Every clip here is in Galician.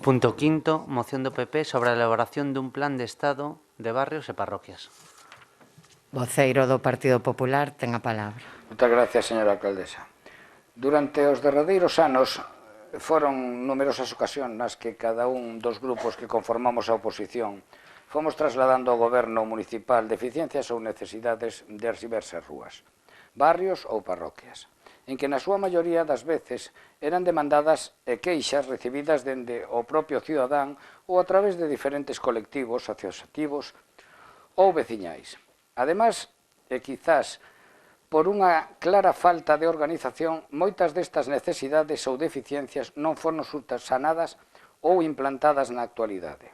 Punto quinto, moción do PP sobre a elaboración dun plan de Estado de barrios e parroquias. Voceiro do Partido Popular ten a palabra. Moitas gracias, señora alcaldesa. Durante os derradeiros anos foron numerosas ocasións nas que cada un dos grupos que conformamos a oposición fomos trasladando ao goberno municipal deficiencias ou necesidades das diversas rúas, barrios ou parroquias, en que na súa maioría das veces eran demandadas e queixas recibidas dende o propio cidadán ou a través de diferentes colectivos asociativos ou veciñais. Ademais, e quizás por unha clara falta de organización, moitas destas necesidades ou deficiencias non foron sanadas ou implantadas na actualidade.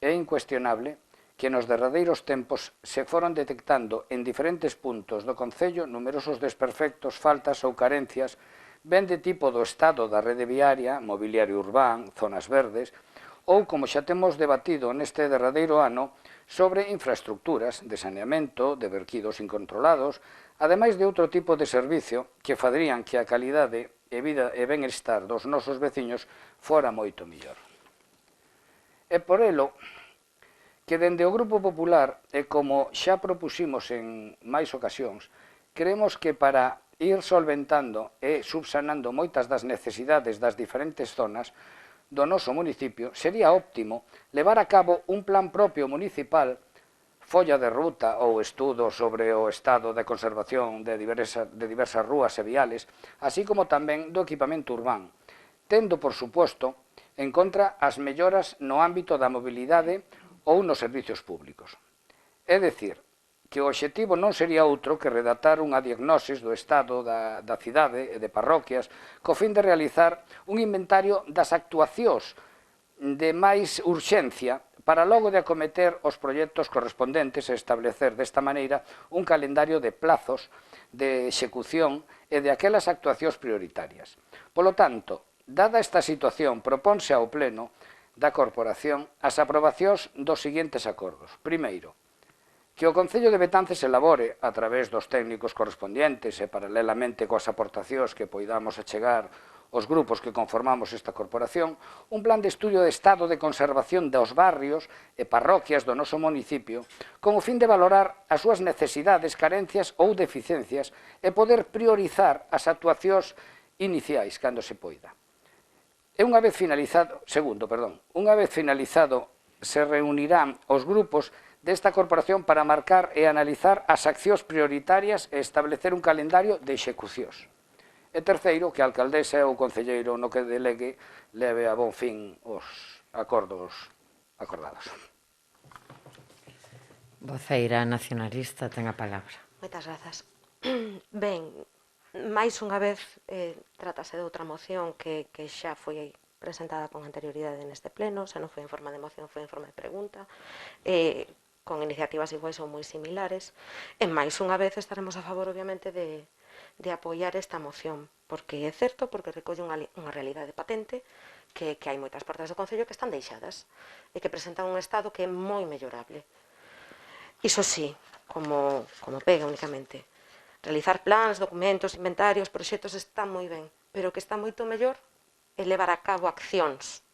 É incuestionable que nos derradeiros tempos se foron detectando en diferentes puntos do concello numerosos desperfectos, faltas ou carencias, ben de tipo do estado da rede viaria, mobiliario urbán, zonas verdes, ou, como xa temos debatido neste derradeiro ano, sobre infraestructuras de saneamento, de verquidos incontrolados, ademais de outro tipo de servicio que farían que a calidade e vida e benestar dos nosos veciños fora moito mellor. É por elo que dende o Grupo Popular, e como xa propusimos en máis ocasións, creemos que para ir solventando e subsanando moitas das necesidades das diferentes zonas do noso municipio, sería óptimo levar a cabo un plan propio municipal, folla de ruta ou estudo sobre o estado de conservación de diversas rúas e viales, así como tamén do equipamento urbán, tendo, por suposto, en contra as melloras no ámbito da mobilidade ou nos servicios públicos. É dicir, que o obxectivo non sería outro que redactar unha diagnosis do estado da cidade e de parroquias co fin de realizar un inventario das actuacións de máis urxencia para logo de acometer os proxectos correspondentes e establecer desta maneira un calendario de plazos de execución e de aquelas actuacións prioritarias. Polo tanto, dada esta situación, propónse ao Pleno da Corporación as aprobacións dos seguintes acordos. Primeiro, que o Concello de Betances elabore, a través dos técnicos correspondientes e paralelamente coas aportacións que poidamos achegar os grupos que conformamos esta corporación, un plan de estudio de estado de conservación dos barrios e parroquias do noso municipio con o fin de valorar as súas necesidades, carencias ou deficiencias e poder priorizar as actuacións iniciais cando se poida. Unha vez finalizado, se reunirán os grupos desta corporación para marcar e analizar as accións prioritarias e establecer un calendario de execucións. E terceiro, que a alcaldesa e o concelleiro no que delegue leve a bon fin os acordos acordados. Voceira nacionalista ten a palabra. Moitas grazas. Ben, máis unha vez trátase de outra moción que xa foi presentada con anterioridade neste pleno, xa non foi en forma de moción, foi en forma de pregunta, con iniciativas iguais ou moi similares, e máis unha vez estaremos a favor, obviamente, de apoiar esta moción, porque é certo, porque recolle unha realidade patente, que hai moitas portas do Concello que están deixadas, e que presentan un estado que é moi mellorable. Iso sí, como pega únicamente. Realizar plans, documentos, inventarios, proxectos está moi ben, pero o que está moito mellor é levar a cabo accións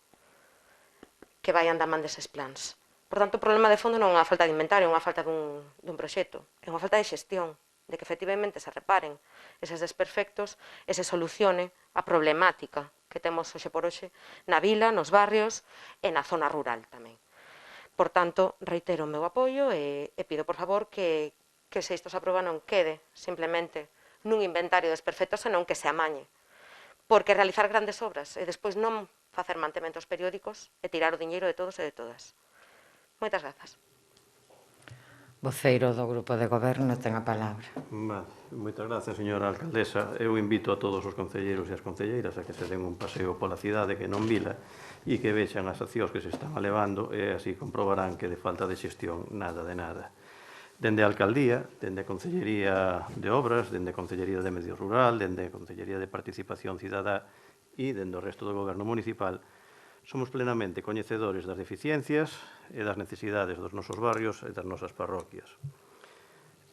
que vayan da man deses plans. Por tanto, o problema de fondo non é unha falta de inventario, é unha falta dun proxecto, é unha falta de xestión, de que efectivamente se reparen eses desperfectos e se solucione a problemática que temos hoxe por hoxe na vila, nos barrios e na zona rural tamén. Por tanto, reitero o meu apoio e pido, por favor, que se isto se aproba non quede simplemente nun inventario de desperfectos, senón que se amañe. Porque realizar grandes obras e despois non facer mantementos periódicos e tirar o diñeiro de todos e de todas. Moitas grazas. Voceiro do Grupo de Goberno ten a palabra. Moitas grazas, señora alcaldesa. Eu invito a todos os concelleiros e as concelleiras a que se den un paseo pola cidade que non vila e que vexan as accións que se están alevando e así comprobarán que de falta de xestión nada de nada. Dende a Alcaldía, dende a Concellería de Obras, dende a Concellería de Medio Rural, dende a Concellería de Participación Cidadá e dende o resto do Goberno Municipal, somos plenamente coñecedores das deficiencias e das necesidades dos nosos barrios e das nosas parroquias.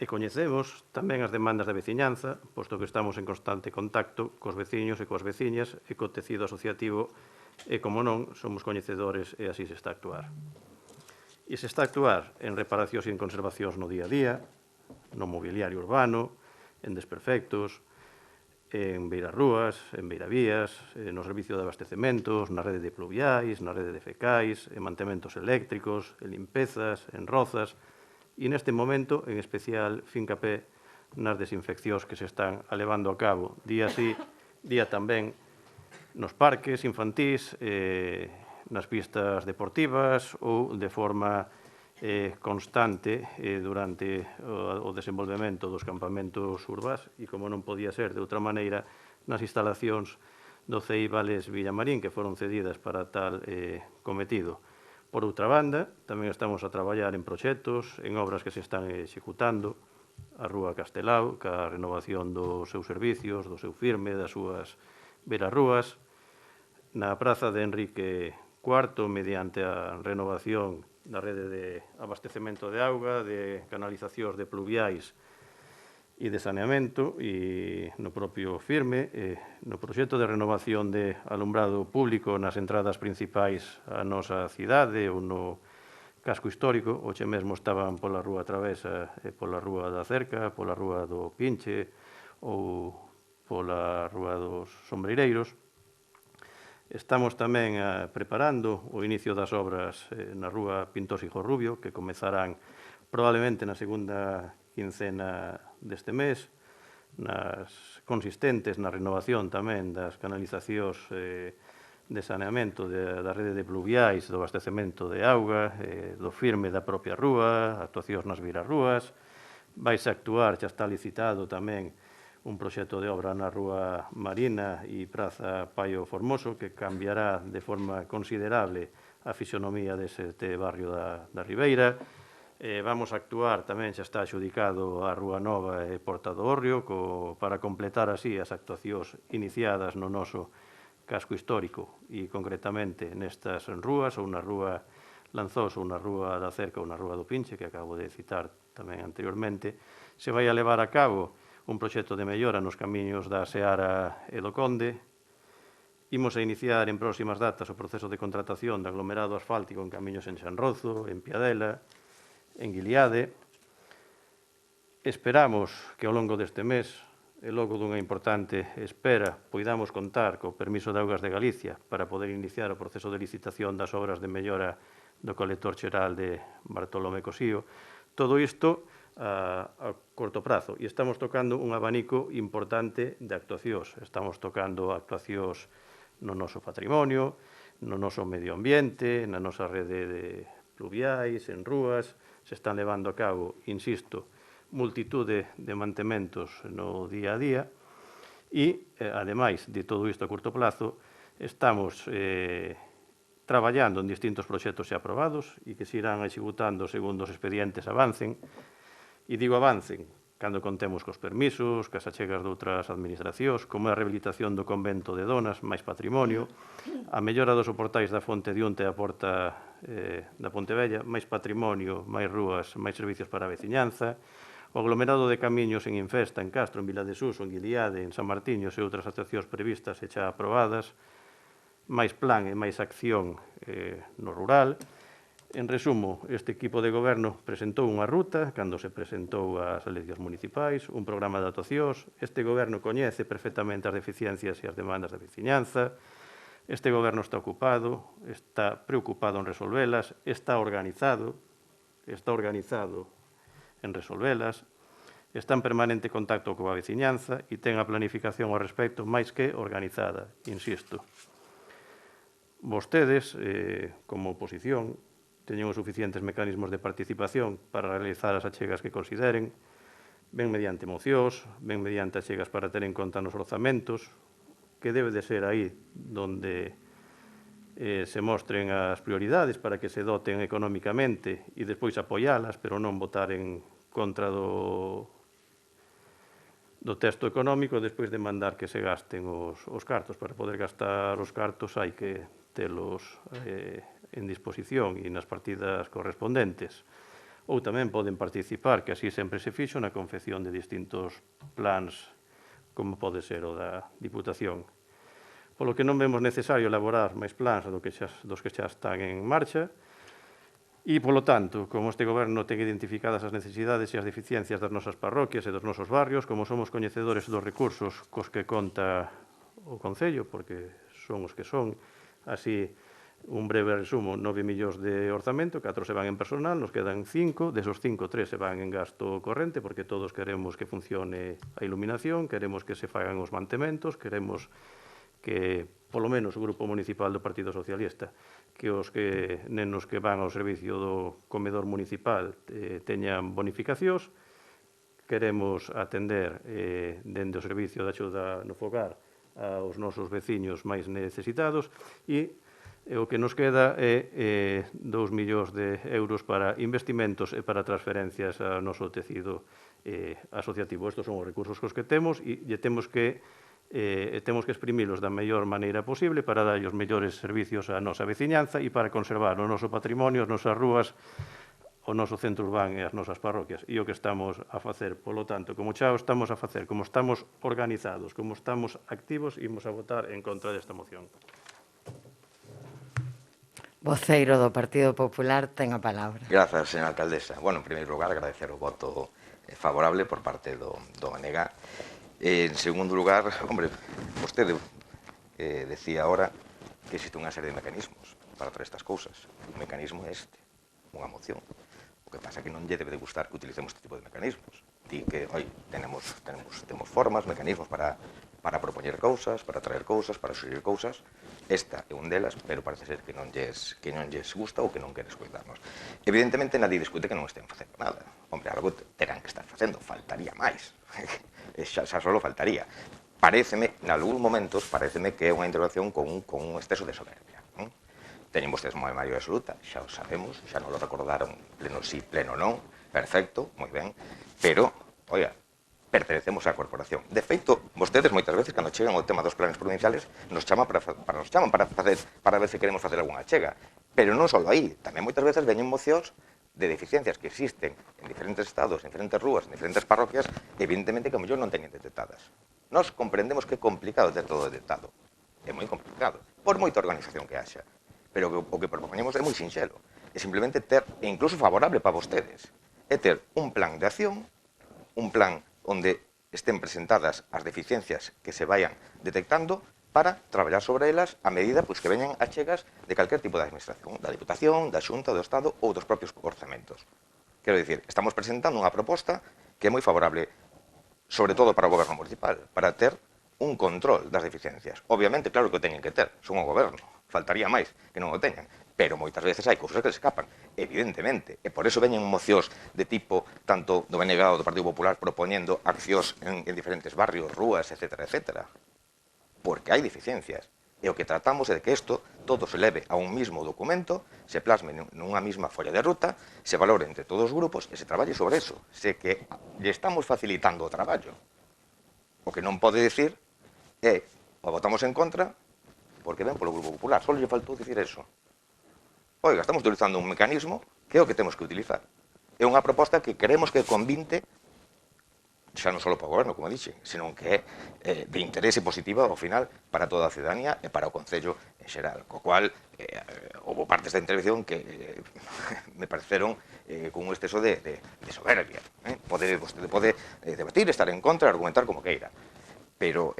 E coñecemos tamén as demandas da veciñanza, posto que estamos en constante contacto cos veciños e coas veciñas e co tecido asociativo e, como non, somos coñecedores e así se está a actuar. E se está a actuar en reparacións e en conservacións no día a día, no mobiliario urbano, en desperfectos, en beirarrúas, en beiravías, no servicio de abastecementos, na rede de pluviais, na rede de fecais, en mantementos eléctricos, en limpezas, en rozas, e neste momento, en especial, fincapé nas desinfeccións que se están levando a cabo día sí, día tamén, nos parques infantís, nas pistas deportivas ou de forma constante durante o desenvolvemento dos campamentos urbás e, como non podía ser de outra maneira, nas instalacións do CEI Vales Villamarín, que foron cedidas para tal cometido. Por outra banda, tamén estamos a traballar en proxectos, en obras que se están executando, a Rúa Castelao, ca renovación dos seus servicios, do seu firme, das súas beirarrúas, na praza de Enrique IV, mediante a renovación da rede de abastecemento de auga, de canalizacións de pluviais e de saneamento, e no propio firme, no proxecto de renovación de alumbrado público nas entradas principais á nosa cidade ou no casco histórico. Hoxe mesmo estaban pola Rúa Travesa e pola Rúa da Cerca, pola Rúa do Pinche ou pola Rúa dos Sombreireiros. Estamos tamén preparando o inicio das obras na Rúa Pintós Hijo Rubio, que comezarán probablemente na segunda quincena deste mes, consistentes na renovación tamén das canalizacións de saneamento da rede de pluviais, do abastecemento de auga, do firme da propia rúa, actuacións nas beirarrúas. Vais a actuar, xa está licitado tamén, un proxecto de obra na Rúa Marina e Praza Paio Formoso que cambiará de forma considerable a fisionomía deste barrio da Ribeira. Vamos a actuar, tamén xa está adxudicado a Rúa Nova e Porta do Hórreo para completar así as actuacións iniciadas no noso casco histórico e concretamente nestas rúas, ou na Rúa Lanzós ou na Rúa da Cerca ou na Rúa do Pinche, que acabo de citar tamén anteriormente. Se vai a levar a cabo un proxecto de mellora nos camiños da Seara e do Conde. Imos a iniciar en próximas datas o proceso de contratación de aglomerado asfáltico en camiños en Xanrozo, en Piadela, en Guiliade. Esperamos que ao longo deste mes, e logo dunha importante espera, poidamos contar co permiso de Augas de Galicia para poder iniciar o proceso de licitación das obras de mellora do colector xeral de Bartolomé Cosío. Todo isto a corto prazo, e estamos tocando un abanico importante de actuacións. Estamos tocando actuacións no noso patrimonio, no noso medio ambiente, na nosa rede de pluviais, en rúas. Se están levando a cabo, insisto, multitude de mantementos no día a día e, ademais de todo isto a curto plazo, estamos traballando en distintos proxectos xa aprobados e que se irán executando segundo os expedientes avancen. E digo avancen cando contemos cos permisos, cas achegas de outras administracións, como a rehabilitación do convento de Donas, máis patrimonio, a mellora dos soportais da Fonte de Unte e a Porta da Pontevella, máis patrimonio, máis rúas, máis servicios para a veciñanza, o aglomerado de camiños en Infesta, en Castro, en Vila de Suso, en Guiliade, en San Martiño e outras actuacións previstas e xa aprobadas, máis plan e máis acción no rural. En resumo, este equipo de goberno presentou unha ruta cando se presentou as eleccións municipais, un programa de actuacións. Este goberno coñece perfectamente as deficiencias e as demandas da veciñanza. Este goberno está ocupado, está preocupado en resolvelas, está organizado en resolvelas, está en permanente contacto coa veciñanza e ten a planificación ao respecto máis que organizada, insisto. Vostedes, como oposición, teñen os suficientes mecanismos de participación para realizar as achegas que consideren, ben mediante mocións, ben mediante achegas para ter en conta nos orzamentos, que debe de ser aí donde se mostren as prioridades para que se doten económicamente e despois apoialas, pero non votar en contra do texto económico e despois de mandar que se gasten os cartos. Para poder gastar os cartos hai que telos en disposición e nas partidas correspondentes. Ou tamén poden participar, que así sempre se fixo, na confección de distintos plans, como pode ser o da Diputación. polo que non vemos necesario elaborar máis plans dos que xa están en marcha, e, polo tanto, como este goberno ten identificadas as necesidades e as deficiencias das nosas parroquias e dos nosos barrios, como somos coñecedores dos recursos cos que conta o Concello, porque son os que son, así, un breve resumo, 9 millóns de orzamento, 4 se van en personal, nos quedan 5, desos 5, 3 se van en gasto corrente, porque todos queremos que funcione a iluminación, queremos que se fagan os mantementos, queremos que, polo menos, o Grupo Municipal do Partido Socialista, que os nenos que van ao servicio do comedor municipal teñan bonificacións, queremos atender dende o servicio de axuda no fogar aos nosos veciños máis necesitados e o que nos queda é 2 millóns de euros para investimentos e para transferencias ao noso tecido asociativo. Estos son os recursos que temos e temos que exprimilos da mellor maneira posible para dar os mellores servicios á nosa veciñanza e para conservar o noso patrimonio, as nosas rúas, o noso centro urbano e as nosas parroquias. E o que estamos a facer, polo tanto, como xa o estamos a facer, como estamos organizados, como estamos activos, imos a votar en contra desta moción. Voceiro do Partido Popular ten a palabra. Grazas, señora alcaldesa. Bueno, en primeiro lugar, agradecer o voto favorable por parte do Manega. En segundo lugar, hombre, vostede decía ahora que existe unha serie de mecanismos para traer estas cousas. O mecanismo é este, unha moción. O que pasa é que non lle debe de gustar que utilicemos este tipo de mecanismos. Di que, oi, temos formas, mecanismos para propoñer cousas, para traer cousas, para suxerir cousas. Esta é un delas, pero parece ser que non lles gusta ou que non quere escoitarnos. Evidentemente, nadie discute que non estén facendo nada. Hombre, algo terán que estar facendo, faltaría máis. Xa solo faltaría. Paréceme, en algúns momentos, paréceme que é unha intervención con un exceso de soberbia. Teñen vostedes unha maioría absoluta, xa o sabemos, xa non lo recordaron pleno sí, pleno non, perfecto, moi ben, pero, oiga, pertenecemos á corporación. De feito, vostedes moitas veces, cando chegan ao tema dos planes provinciales, nos chaman para ver se queremos facer algunha chega. Pero non só aí, tamén moitas veces veñen mocións de deficiencias que existen en diferentes estados, en diferentes rúas, en diferentes parroquias, evidentemente que a mellor non teñen detectadas. Nos comprendemos que é complicado ter todo detectado. É moi complicado, por moita organización que haxa. Pero o que propoñemos é moi sinxelo. É simplemente ter, e incluso favorable para vostedes, é ter un plan de acción, un plan onde estén presentadas as deficiencias que se vayan detectando para traballar sobre elas a medida que veñan achegas de calquer tipo de administración, da Diputación, da Xunta, do Estado ou dos propios orzamentos. Quero dicir, estamos presentando unha proposta que é moi favorable, sobre todo para o goberno municipal, para ter un control das deficiencias. Obviamente, claro que o teñen que ter, son o goberno, faltaría máis que non o teñan, pero moitas veces hai cousas que se escapan, evidentemente, e por eso veñen mocións de tipo, tanto do BNG do Partido Popular, propoñendo accións en diferentes barrios, rúas, etcétera, etcétera, porque hai deficiencias, e o que tratamos é de que isto todo se leve a un mismo documento, se plasme nunha mesma folla de ruta, se valore entre todos os grupos e se traballe sobre eso, se que lle estamos facilitando o traballo. O que non pode dicir é, o votamos en contra, porque ven polo Grupo Popular, só lle faltou dicir eso. Oiga, estamos utilizando un mecanismo que é o que temos que utilizar. É unha proposta que queremos que convinte, xa non só para o goberno, como dixe, senón que é de interese positiva ao final para toda a ciudadanía e para o Concello en xeral. Co cual, houve partes da intervención que me pareceron con un exceso de soberbia. Vostede pode debatir, estar en contra, argumentar como queira. Pero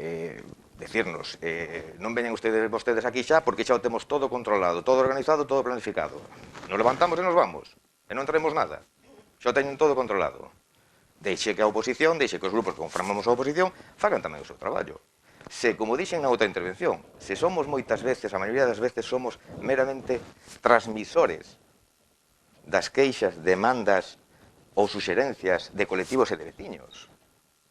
decirnos, non veñen vostedes aquí xa porque xa o temos todo controlado, todo organizado, todo planificado. Nos levantamos e nos vamos, e non traemos nada. Xa o teñen todo controlado. Deixe que a oposición, deixe que os grupos que conformamos a oposición fagan tamén o seu traballo. Se, como dixen na outra intervención, se somos moitas veces, a maioría das veces somos meramente transmisores das queixas, demandas ou suxerencias de colectivos e de veciños.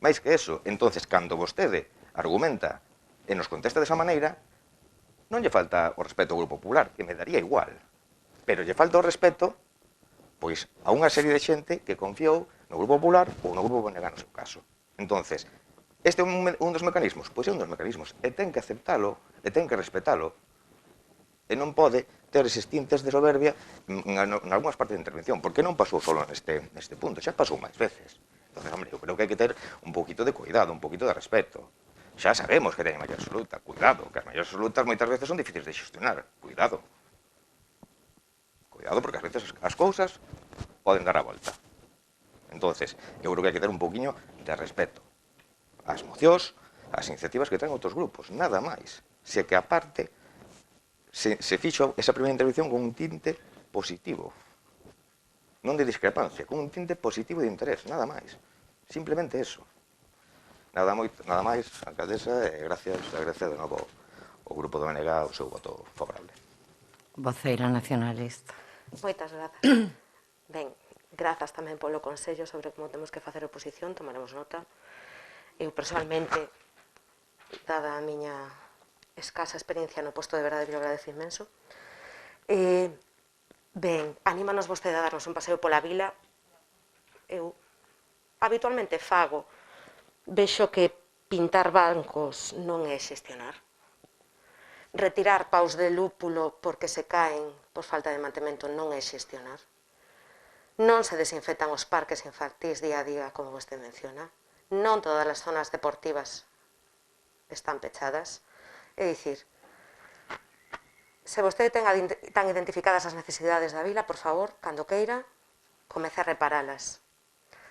Mais que eso, entonces, cando vostede argumenta e nos contesta desa maneira, non lle falta o respeto ao Grupo Popular, que me daría igual, pero lle falta o respeto pois a unha serie de xente que confiou no Grupo Popular ou no Grupo BNG no seu caso. Entonces, este é un dos mecanismos? Pois é un dos mecanismos, e ten que aceptalo, e ten que respetalo, e non pode ter eses tintes de soberbia en algunhas partes da intervención, porque non pasou solo neste punto, xa pasou máis veces. Entonces, hombre, eu creo que hai que ter un poquito de cuidado, un poquito de respeto. Xa sabemos que teñen maioría absoluta, cuidado, que as maiores absolutas moitas veces son difíciles de xestionar, cuidado. Cuidado, porque ás veces as cousas poden dar a volta. Entonces, eu creo que hai que ter un poquinho de respeto ás mocións, ás iniciativas que traen outros grupos, nada máis. Se que aparte se fixo esa primeira intervención con un tinte positivo, non de discrepancia, con un tinte positivo de interés, nada máis. Simplemente eso. Nada máis, alcaldesa, e gracias de novo ao Grupo do BNG o seu voto favorable. Voceira nacionalista. Moitas grazas. Ben, grazas tamén polo consello sobre como temos que facer oposición, tomaremos nota. Eu, personalmente, dada a miña escasa experiencia no posto de verdade, eu agradezo inmenso. Ben, anímanos vostede a darnos un paseo pola vila. Eu habitualmente fago. Vexo que pintar bancos non é xestionar. Retirar paus de lúpulo porque se caen por falta de mantemento non é xestionar. Non se desinfectan os parques infantís día a día, como vostede menciona. Non todas as zonas deportivas están pechadas. É dicir, se vostede ten tan identificadas as necesidades da vila, por favor, cando queira, comece a reparalas.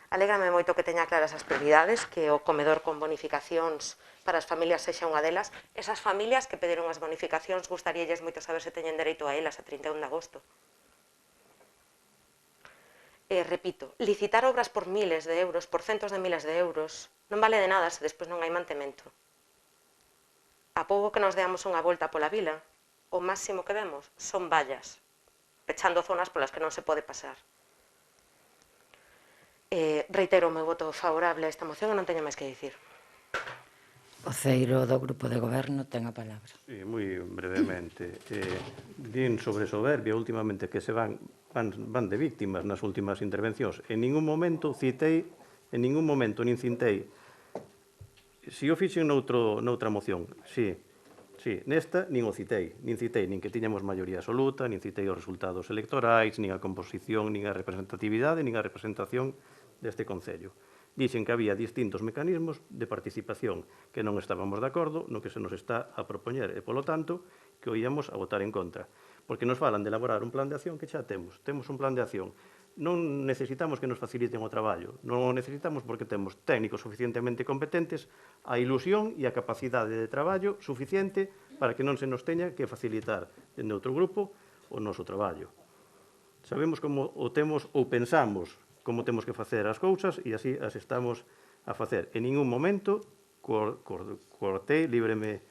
Alégrame moito que teña claras as prioridades, que o comedor con bonificacións para as familias sexa unha delas. Esas familias que pediron as bonificacións, gustaríalles moito saber se teñen dereito a elas a 31 de agosto. Repito, licitar obras por miles de euros, por centos de miles de euros, non vale de nada se despois non hai mantemento. A pouco que nos deamos unha volta pola vila, o máximo que vemos son vallas, pechando zonas polas que non se pode pasar. Reitero o meu voto favorable a esta moción e non teño máis que dicir. Voceiro do Grupo de Goberno ten a palabra. Sí, moi brevemente. Din sobre soberbia últimamente que se van de víctimas nas últimas intervencións. En ningún momento citei, nin cintei. Si o fixen noutra moción, sí, nesta nin o citei, nin que tiñamos maioría absoluta, nin citei os resultados electorais, nin a composición, nin a representatividade, nin a representación deste Concello. Dixen que había distintos mecanismos de participación que non estábamos de acordo no que se nos está a propoñer e, polo tanto, que o íamos a votar en contra. Porque nos falan de elaborar un plan de acción que xa temos. Temos un plan de acción. Non necesitamos que nos faciliten o traballo. Non o necesitamos porque temos técnicos suficientemente competentes, a ilusión e a capacidade de traballo suficiente para que non se nos teña que facilitar dende outro grupo o noso traballo. Sabemos como o temos ou pensamos como temos que facer as cousas e así as estamos a facer. En ningún momento cortei líbreme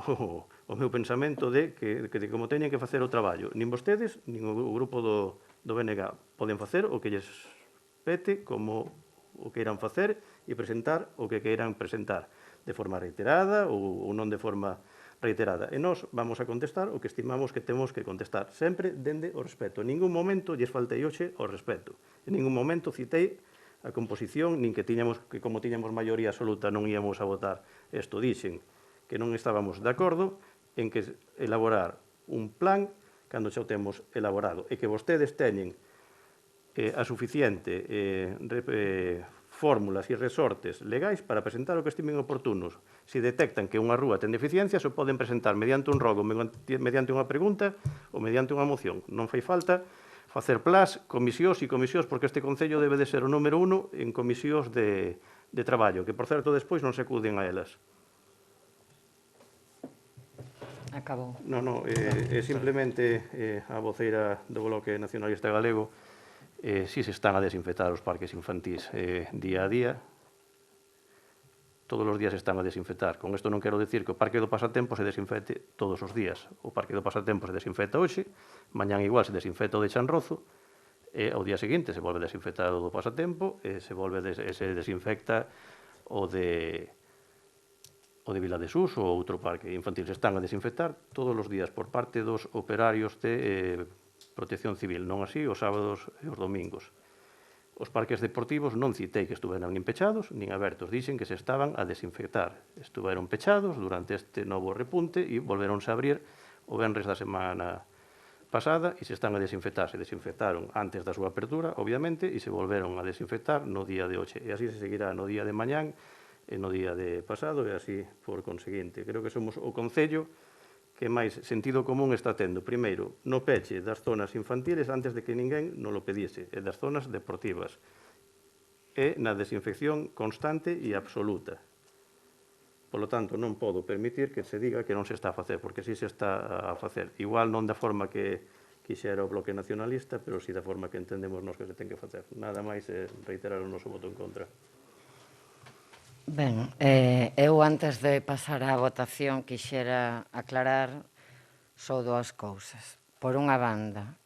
o meu pensamento de como teñen que facer o traballo. Nin vostedes, nin o grupo do BNG poden facer o que lles pete, como o queiran facer e presentar o que queiran presentar de forma reiterada ou non de forma reiterada. E nós vamos a contestar o que estimamos que temos que contestar, sempre dende o respeto. En ningún momento lles faltei hoxe o respeto. En ningún momento citei a composición, nin que como tiñamos maioría absoluta non íamos a votar isto. Dixen que non estábamos de acordo en que elaborar un plan cando xa o temos elaborado e que vostedes teñen a suficiente fórmulas e resortes legais para presentar o que estimen oportunos. Se detectan que unha rúa ten deficiencias, o poden presentar mediante un rogo, mediante unha pregunta ou mediante unha moción. Non fai falta facer plás, comisións, porque este Concello debe de ser o número 1 en comisións de traballo, que, por certo, despois non se acuden a elas. Acabou. Non, simplemente a voceira do Bloque Nacionalista Galego si se están a desinfectar os parques infantís día a día. Todos os días se están a desinfectar. Con isto non quero dicir que o Parque do Pasatempo se desinfecte todos os días. O Parque do Pasatempo se desinfecta hoxe, mañán igual se desinfecta o de Chanrozo, e ao día seguinte se volve a desinfectar o do Pasatempo, e se desinfecta o de Viladesús ou outro parque infantil. Se están a desinfectar todos os días por parte dos operarios de Protección Civil, non así os sábados e os domingos. Os parques deportivos non citei que estuveran nin pechados nin abertos, dixen que se estaban a desinfectar. Estuveron pechados durante este novo repunte e volveronse a abrir o venres da semana pasada e se están a desinfectar. Se desinfectaron antes da súa apertura, obviamente, e se volveron a desinfectar no día de hoxe. E así se seguirá no día de mañán no día de pasado e así por conseguinte. Creo que somos o Concello que máis sentido común está tendo, primeiro, no peche das zonas infantiles antes de que ninguén non lo pediese, e das zonas deportivas, e na desinfección constante e absoluta. Por lo tanto, non podo permitir que se diga que non se está a facer, porque si se está a facer. Igual non da forma que quixera o Bloque Nacionalista, pero si da forma que entendemos nós que se ten que facer. Nada máis reiterar o noso voto en contra. Ben, eu antes de pasar á votación quixera aclarar só dúas cousas. Por unha banda,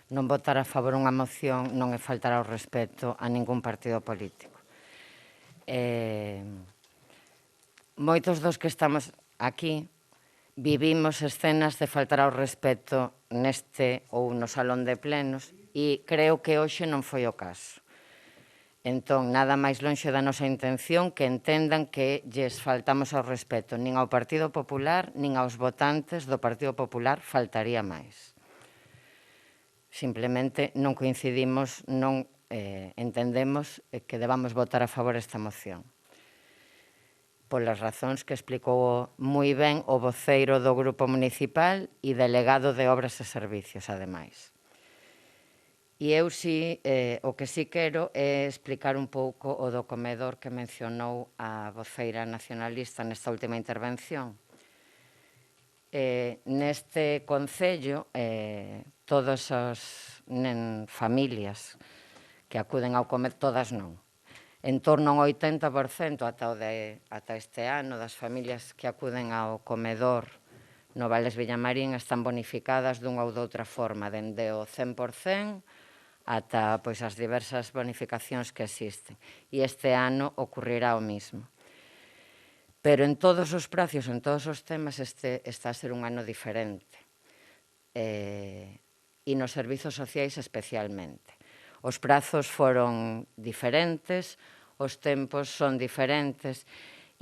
non votar a favor unha moción non é faltar ao respeto a ningún partido político. Moitos dos que estamos aquí vivimos escenas de faltar ao respeto neste ou no salón de plenos e creo que hoxe non foi o caso. Entón, nada máis lonxe da nosa intención que entendan que lles faltamos ao respeto nin ao Partido Popular nin aos votantes do Partido Popular, faltaría máis. Simplemente non coincidimos, non entendemos que debamos votar a favor esta moción. Polas razóns que explicou moi ben o voceiro do Grupo Municipal e delegado de Obras e Servicios, ademais. E eu o que sí quero é explicar un pouco o do comedor que mencionou a voceira nacionalista nesta última intervención. Neste concello, todas as familias que acuden ao comedor, todas non, en torno ao 80% ata este ano das familias que acuden ao comedor no Vales Villamarín están bonificadas dunha ou doutra forma, dende o 100% ata as diversas bonificacións que existen. E este ano ocurrirá o mismo. Pero en todos os prazos, en todos os temas, este está a ser un ano diferente. E nos servizos sociais especialmente. Os prazos foron diferentes, os tempos son diferentes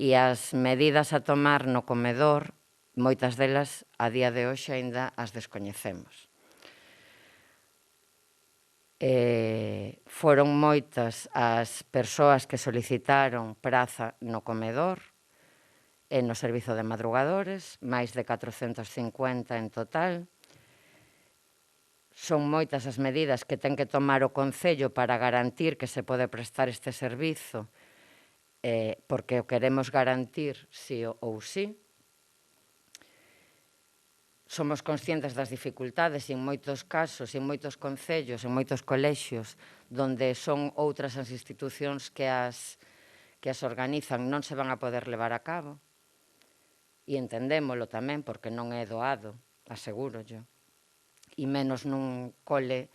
e as medidas a tomar no comedor, moitas delas a día de hoxe aínda as descoñecemos. Foron moitas as persoas que solicitaron praza no comedor e no servizo de madrugadores, máis de 450 en total. Son moitas as medidas que ten que tomar o Concello para garantir que se pode prestar este servizo, porque o queremos garantir sí ou sí. Somos conscientes das dificultades e en moitos casos, en moitos concellos, en moitos colexios, donde son outras as institucións que as organizan, non se van a poder levar a cabo. E entendémolo tamén, porque non é doado, asegúrollo. E menos nun cole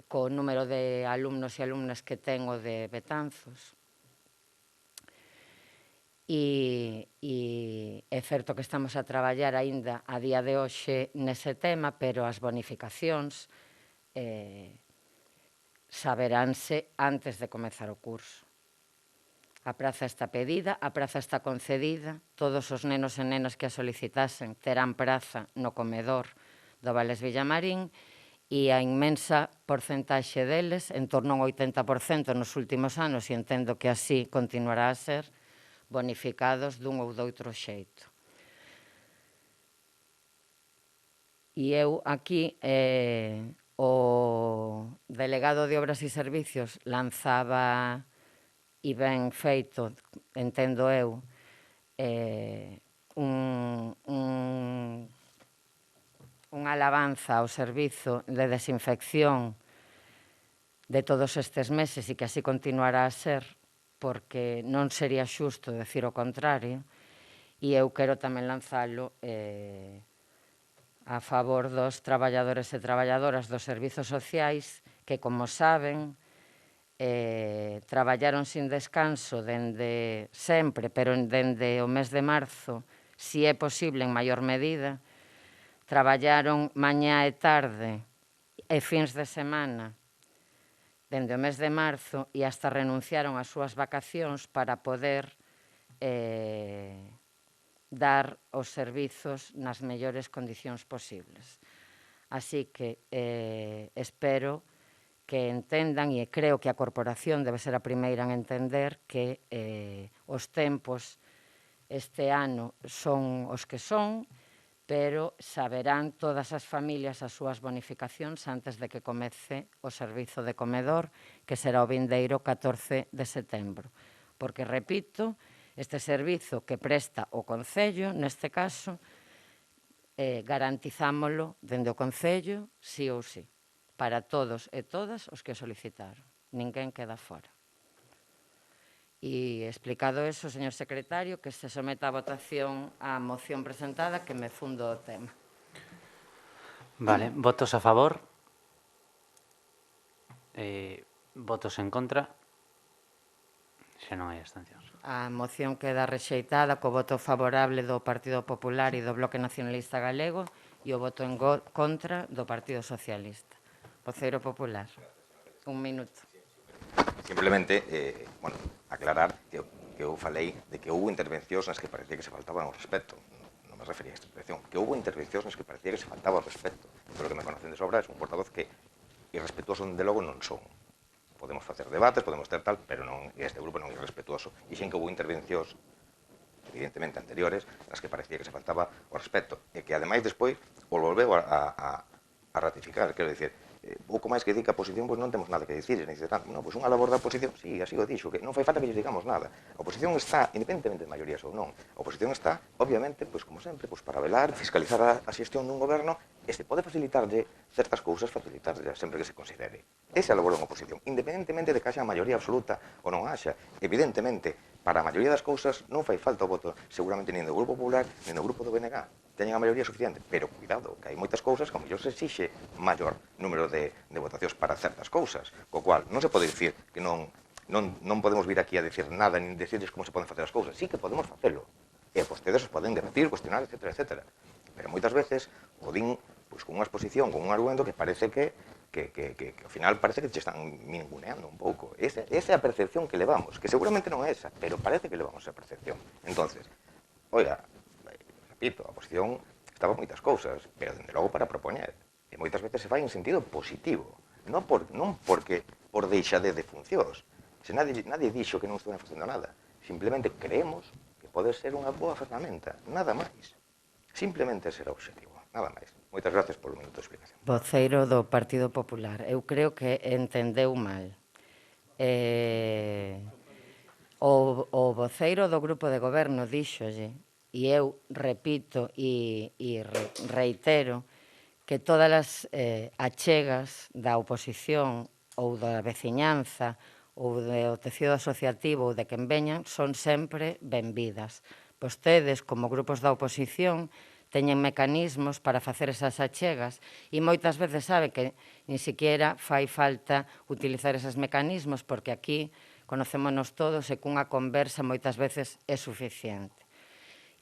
co número de alumnos e alumnas que ten o de Betanzos. E é certo que estamos a traballar aínda a día de hoxe nese tema, pero as bonificacións saberánse antes de comezar o curso. A praza está pedida, a praza está concedida, todos os nenos e nenas que a solicitasen terán praza no comedor do Vales Villamarín e a inmensa porcentaxe deles, en torno a un 80% nos últimos anos, e entendo que así continuará a ser, bonificados dun ou doutro xeito. E eu aquí, o delegado de Obras e Servicios lanzaba, e ben feito, entendo eu, unha alabanza ao servizo de desinfección de todos estes meses e que así continuará a ser, porque non sería xusto decir o contrario, e eu quero tamén lanzalo a favor dos traballadores e traballadoras dos servizos sociais que, como saben, traballaron sin descanso dende sempre, pero dende o mes de marzo, si é posible en maior medida, traballaron mañá e tarde e fins de semana dende o mes de marzo e hasta renunciaron ás súas vacacións para poder dar os servizos nas mellores condicións posibles. Así que espero que entendan, e creo que a corporación debe ser a primeira en entender, que os tempos este ano son os que son, pero saberán todas as familias as súas bonificacións antes de que comece o servizo de comedor, que será o vindeiro 14 de setembro. Porque, repito, este servizo que presta o Concello, neste caso, garantizámolo dende o Concello, sí ou sí, para todos e todas os que o solicitaron. Ninguén queda fora. E explicado eso, señor secretario, que se someta a votación a moción presentada, que me fundo o tema. Vale, votos a favor. Votos en contra. Xa non hai abstencións. A moción queda rexeitada co voto favorable do Partido Popular e do Bloque Nacionalista Galego e o voto en contra do Partido Socialista. Voceiro Popular. Un minuto. Simplemente, bueno, aclarar que eu falei de que houve intervencións nas que parecía que se faltaba ao respecto. Non me refería a esta intervención. Que houve intervencións nas que parecía que se faltaba ao respecto. Pero que me conocen de sobra é un portavoz que irrespetuoso de logo non son. Podemos facer debates, podemos ter tal, pero non, este grupo non é irrespetuoso. E xin que houve intervencións, evidentemente anteriores, nas que parecía que se faltaba ao respecto. E que, ademais, despois, o volveu a ratificar. Quero dicir, pouco máis que di que a oposición pois non temos nada que dicir, nem tanto. Non, pois unha labor da oposición, sí, así o dixo, que non fai falta que lles digamos nada. A oposición está, independentemente de maiorías ou non, a oposición está, obviamente, pois como sempre, pois para velar, fiscalizar a xestión dun goberno e se pode facilitarlle certas cousas, facilitarlle sempre que se considere. Esa é a labor da oposición, independentemente de que haxa a maioría absoluta ou non haxa. Evidentemente, para a maioría das cousas non fai falta o voto, seguramente nin do Grupo Popular, nin do Grupo do BNG. Teñen a maioría suficiente, pero cuidado, que hai moitas cousas que ao mellor se exixe maior número de votacións para certas cousas, co cual non se pode dicir que non podemos vir aquí a decir nada, nin decirles como se poden facer as cousas. Sí que podemos facelo, e vostedes os poden debatir, cuestionar, etc. etc. Pero moitas veces o din pois, con unha exposición, con un argumento que parece que ao final parece que te están ninguneando un pouco. Esa é a percepción que levamos, que seguramente non é esa, pero parece que levamos esa percepción. Entonces, oiga, repito, a oposición estaba moitas cousas, pero dende logo para propoñer. E moitas veces se fai en sentido positivo, non porque por deixade de funcións. Se nadie dixo que non estuven facendo nada. Simplemente creemos que pode ser unha boa ferramenta, nada máis. Simplemente ese era o objetivo, nada máis. Moitas gracias polo minuto de explicación. Voceiro do Partido Popular. Eu creo que entendeu mal. O voceiro do Grupo de Goberno díxolle, e eu repito e reitero, que todas as achegas da oposición ou da veciñanza ou do tecido asociativo ou de quen veñan son sempre benvidas. Vostedes, como grupos da oposición, teñen mecanismos para facer esas achegas e moitas veces sabe que ni siquiera fai falta utilizar eses mecanismos porque aquí conocémonos todos e cunha conversa moitas veces é suficiente.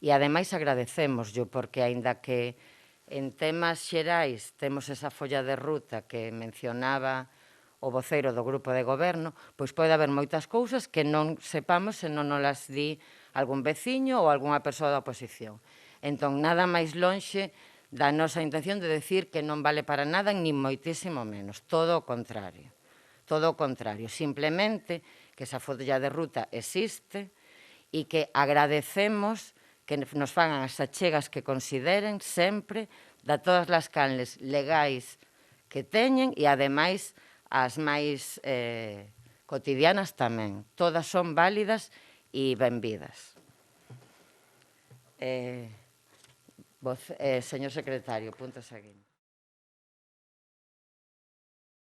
E ademais agradecémoslo porque aínda que en temas xerais temos esa folla de ruta que mencionaba o voceiro do Grupo de Goberno, pois pode haber moitas cousas que non sepamos se non nos las di algún veciño ou algunha persoa da oposición. Entón, nada máis lonxe da nosa intención de decir que non vale para nada, nin moitísimo menos. Todo o contrario. Todo o contrario. Simplemente que esa folla de ruta existe e que agradecemos que nos fagan as achegas que consideren sempre da todas as canles legais que teñen e, ademais, as máis cotidianas tamén. Todas son válidas e benvidas. Señor secretario, punto seguinte.